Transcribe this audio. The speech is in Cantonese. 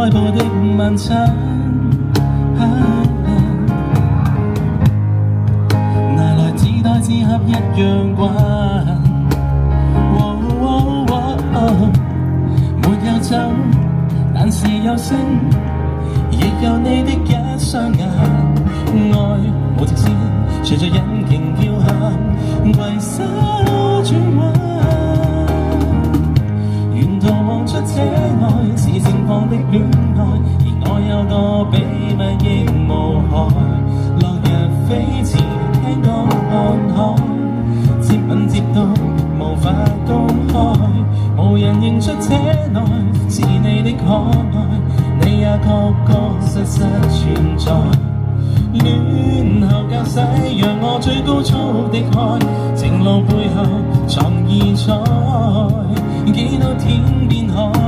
開步的晚餐。拿來自帶自合一樣慣。沒有酒，但是有聲，亦有你的一雙眼。愛無直線，隨着引擎叫喊，攜手轉彎。沿途望出這愛是盛放的戀愛，而我有個秘密亦無害。落日飛馳，聽歌看海，接吻接到無法公開，無人認出這愛是你的可愛，你也確確實實存在。戀後駕駛，讓我最高速的開，情路背後藏異彩，幾多天邊海。